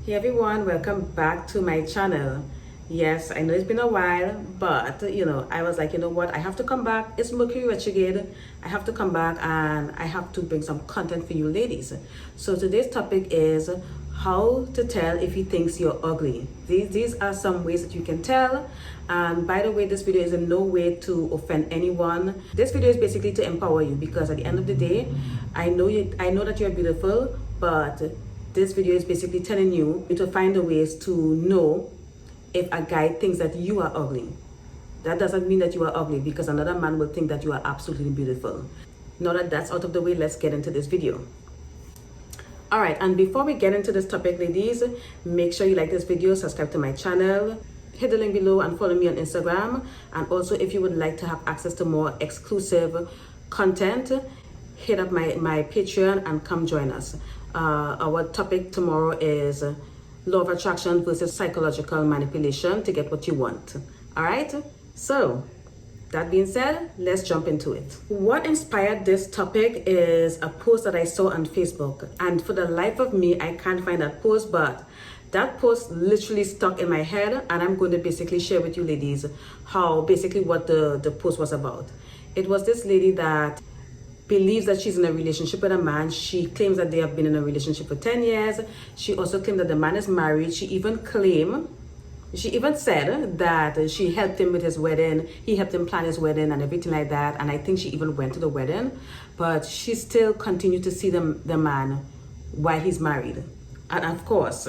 Hey everyone, welcome back to my channel. Yes, I know it's been a while, but I was like, you know what, I have to come back. It's Mercury retrograde. I have to come back and I have to bring some content for you ladies. So today's topic is how to tell if he thinks you're ugly. These are some ways that you can tell. And by the way, this video is in no way to offend anyone. This video is basically to empower you, because at the end of the day, I know that you're beautiful, but this video is basically telling you to find the ways to know if a guy thinks that you are ugly. That doesn't mean that you are ugly, because another man will think that you are absolutely beautiful. Now that that's out of the way, let's get into this video. All right, and before we get into this topic, ladies, make sure you like this video, subscribe to my channel, hit the link below and follow me on Instagram. And also, if you would like to have access to more exclusive content, hit up my Patreon and come join us. Our topic tomorrow is law of attraction versus psychological manipulation to get what you want. All right, so that being said, let's jump into it. What inspired this topic is a post that I saw on Facebook, and for the life of me I can't find that post, but that post literally stuck in my head, and I'm going to basically share with you ladies how basically what the post was about. It was this lady that believes that she's in a relationship with a man. She claims that they have been in a relationship for 10 years. She also claimed that the man is married. She even said that she helped him with his wedding. He helped him plan his wedding and everything like that. And I think she even went to the wedding, but she still continued to see the man while he's married. And of course,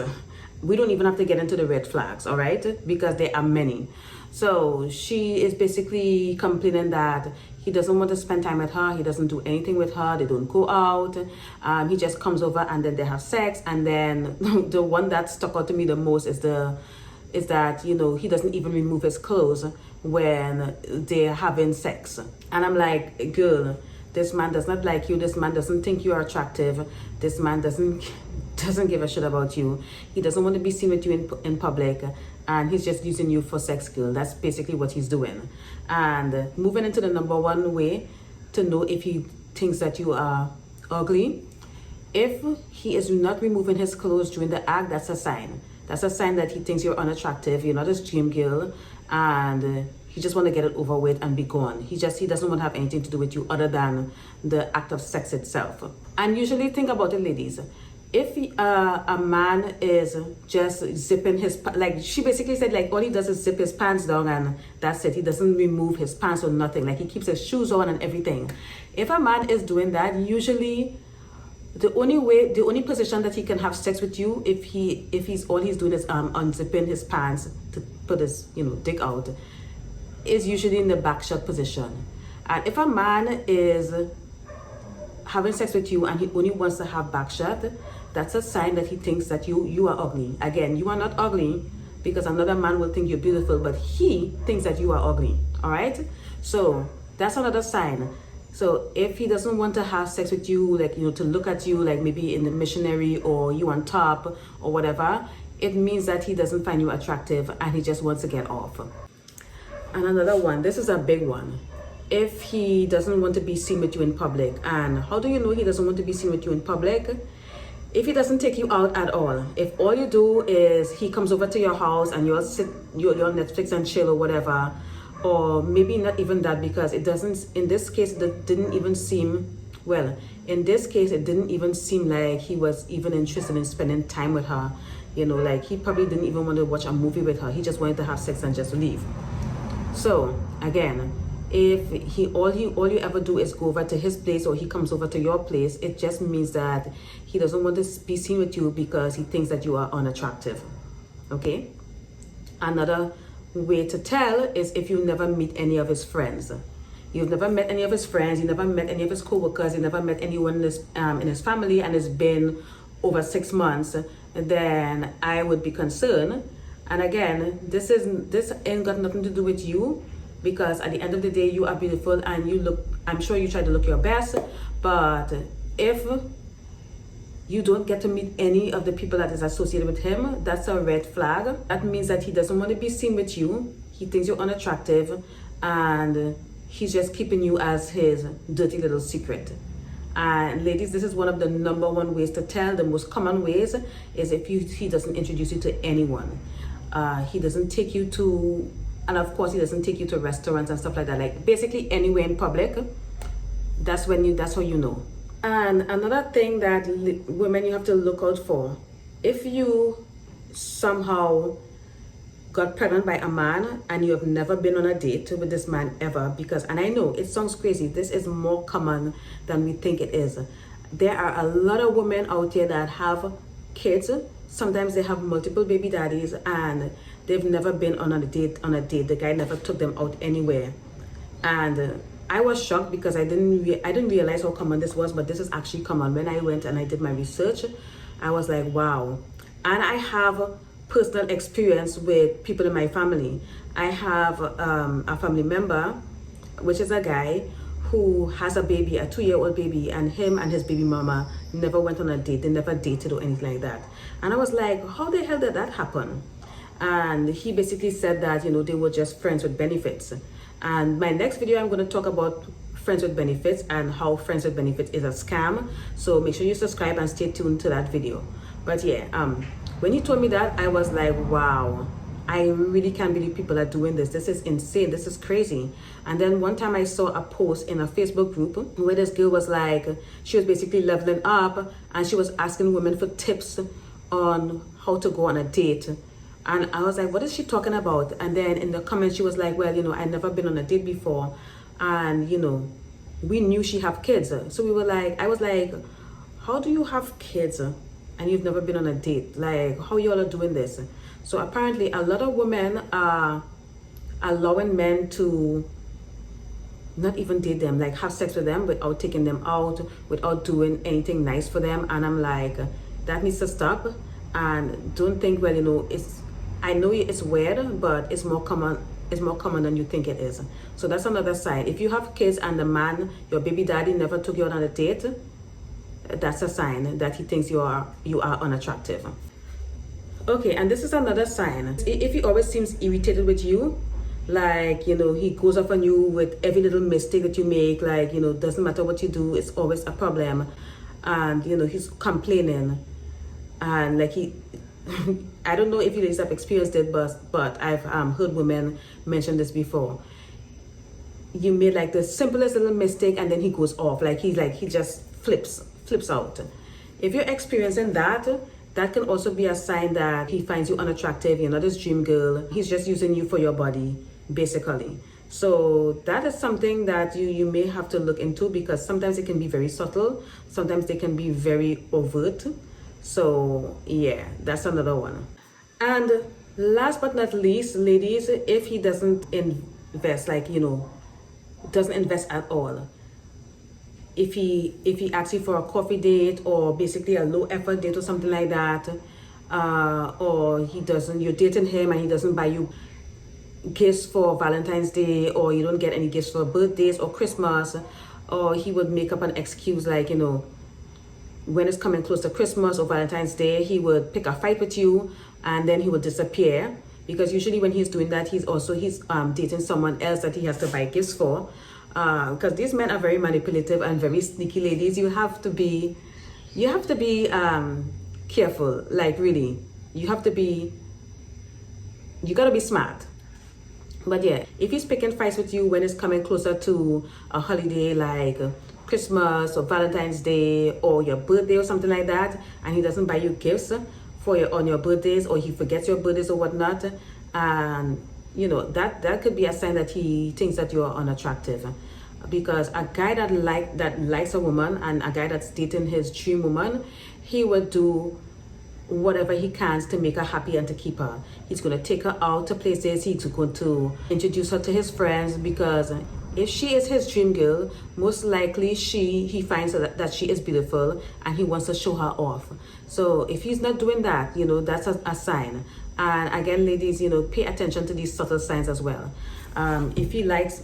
we don't even have to get into the red flags, all right? Because there are many. So she is basically complaining that he doesn't want to spend time with her. He doesn't do anything with her. They don't go out. He just comes over and then they have sex. And then the one that stuck out to me the most is that, he doesn't even remove his clothes when they're having sex. And I'm like, girl, this man does not like you. This man doesn't think you are attractive. This man doesn't give a shit about you. He doesn't want to be seen with you in public, and he's just using you for sex, girl. That's basically what he's doing. And moving into the number one way to know if he thinks that you are ugly: if he is not removing his clothes during the act, that's a sign. That's a sign that he thinks you're unattractive, you're not his dream girl, and he just want to get it over with and be gone. He doesn't want to have anything to do with you other than the act of sex itself. And usually, think about it, ladies. If a man is just zipping his, like she basically said, like all he does is zip his pants down and that's it. He doesn't remove his pants or nothing. Like he keeps his shoes on and everything. If a man is doing that, usually the only position that he can have sex with you, if he's all he's doing is unzipping his pants to put his dick out, is usually in the back shot position. And if a man is having sex with you and he only wants to have back shot, that's a sign that he thinks that you are ugly. Again, you are not ugly, because another man will think you're beautiful, but he thinks that you are ugly. All right, so that's another sign. So if he doesn't want to have sex with you, like to look at you like maybe in the missionary or you on top or whatever, it means that he doesn't find you attractive and he just wants to get off. And another one, this is a big one: if he doesn't want to be seen with you in public. And how do you know he doesn't want to be seen with you in public? If he doesn't take you out at all. If all you do is he comes over to your house and you're on Netflix and chill or whatever, or maybe not even that, because it doesn't, in this case, it didn't even seem, well, in this case, it didn't even seem like he was even interested in spending time with her. Like he probably didn't even want to watch a movie with her. He just wanted to have sex and just leave. So again, if all you ever do is go over to his place or he comes over to your place, it just means that he doesn't want to be seen with you because he thinks that you are unattractive. Okay? Another way to tell is if you never meet any of his friends. You've never met any of his friends, you never met any of his co-workers, you never met anyone in his family, and it's been over 6 months, then I would be concerned. And again, this ain't got nothing to do with you, because at the end of the day, you are beautiful and I'm sure you try to look your best. But if you don't get to meet any of the people that is associated with him, that's a red flag. That means that he doesn't want to be seen with you. He thinks you're unattractive and he's just keeping you as his dirty little secret. And ladies, this is one of the number one ways to tell. The most common ways is if he doesn't introduce you to anyone. He doesn't take you to, and of course he doesn't take you to restaurants and stuff like that, like basically anywhere in public. That's how you know. And another thing that women, you have to look out for, if you somehow got pregnant by a man and you have never been on a date with this man ever, because, and I know it sounds crazy, this is more common than we think it is. There are a lot of women out there that have kids. Sometimes they have multiple baby daddies and they've never been on a date. The guy never took them out anywhere. And I was shocked because I didn't realize how common this was, but this is actually common. When I went and I did my research, I was like, wow. And I have personal experience with people in my family. I have a family member, which is a guy who has a baby, a 2-year-old baby, and him and his baby mama never went on a date. They never dated or anything like that. And I was like, how the hell did that happen? And he basically said that, you know, they were just friends with benefits. And my next video, I'm going to talk about friends with benefits and how friends with benefits is a scam. So make sure you subscribe and stay tuned to that video. But yeah, when he told me that, I was like, wow, I really can't believe people are doing this. This is insane. This is crazy. And then one time I saw a post in a Facebook group where this girl was like, she was basically leveling up and she was asking women for tips on how to go on a date. And I was like, what is she talking about? And then in the comments, she was like, well, you know, I've never been on a date before. And, you know, we knew she have kids. So we were like, I was like, how do you have kids and you've never been on a date? Like, how y'all are doing this? So apparently a lot of women are allowing men to not even date them, like have sex with them without taking them out, without doing anything nice for them. And I'm like, that needs to stop. And don't think, well, you know, I know it's weird, but it's more common than you think it is. So that's another sign. If you have kids and the man, your baby daddy, never took you out on a date, that's a sign that he thinks you are unattractive. Okay, and this is another sign. If he always seems irritated with you, like, you know, he goes off on you with every little mistake that you make, like, you know, doesn't matter what you do, it's always a problem. And, you know, he's complaining. And like I don't know if you ladies have experienced it, but I've heard women mention this before. You made like the simplest little mistake and then he goes off, like he just flips out. If you're experiencing that, that can also be a sign that he finds you unattractive. You're not his dream girl. He's just using you for your body, basically. So that is something that you may have to look into, because sometimes it can be very subtle. Sometimes they can be very overt. So yeah, that's another one. And last but not least, ladies, if he doesn't invest, like, you know, doesn't invest at all. If he asks you for a coffee date or basically a low effort date or something like that, or you're dating him and he doesn't buy you gifts for Valentine's Day, or you don't get any gifts for birthdays or Christmas, or he would make up an excuse, like, you know, when it's coming close to Christmas or Valentine's Day, he would pick a fight with you and then he would disappear. Because usually when he's doing that, he's dating someone else that he has to buy gifts for. Because these men are very manipulative and very sneaky, ladies. You have to be careful. Like, really, you gotta be smart. But yeah, if he's picking fights with you when it's coming closer to a holiday like Christmas or Valentine's Day or your birthday or something like that, and he doesn't buy you gifts on your birthdays, or he forgets your birthdays or whatnot, and you know, that could be a sign that he thinks that you're unattractive. Because a guy that likes a woman, and a guy that's dating his dream woman, he would do whatever he can to make her happy and to keep her. He's going to take her out to places. He's going to introduce her to his friends, because if she is his dream girl, most likely he finds that she is beautiful and he wants to show her off. So if he's not doing that, you know, that's a sign. And again, ladies, you know, pay attention to these subtle signs as well. If he likes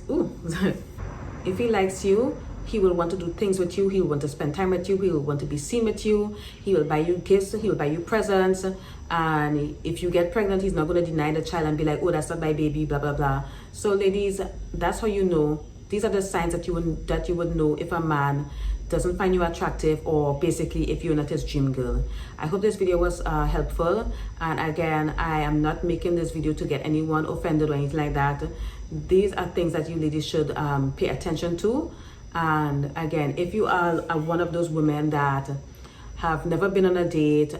you, he will want to do things with you. He will want to spend time with you. He will want to be seen with you. He will buy you gifts. He will buy you presents. And if you get pregnant, he's not going to deny the child and be like, oh, that's not my baby, blah, blah, blah. So ladies, that's how you know. These are the signs that you would know if a man doesn't find you attractive, or basically if you're not his dream girl. I hope this video was helpful, and again, I am not making this video to get anyone offended or anything like that. These are things that you ladies should pay attention to. And again, if you are one of those women that have never been on a date,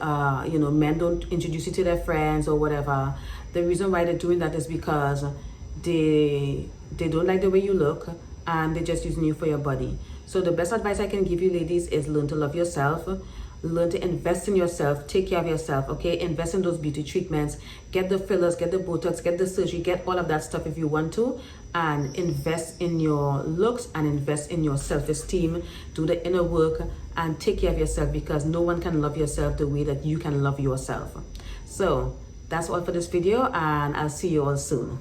you know, men don't introduce you to their friends or whatever, the reason why they're doing that is because they don't like the way you look, and they're just using you for your body. So the best advice I can give you ladies is learn to love yourself, learn to invest in yourself, take care of yourself, okay? Invest in those beauty treatments, get the fillers, get the Botox, get the surgery, get all of that stuff if you want to, and invest in your looks and invest in your self-esteem. Do the inner work and take care of yourself, because no one can love yourself the way that you can love yourself. So that's all for this video, and I'll see you all soon.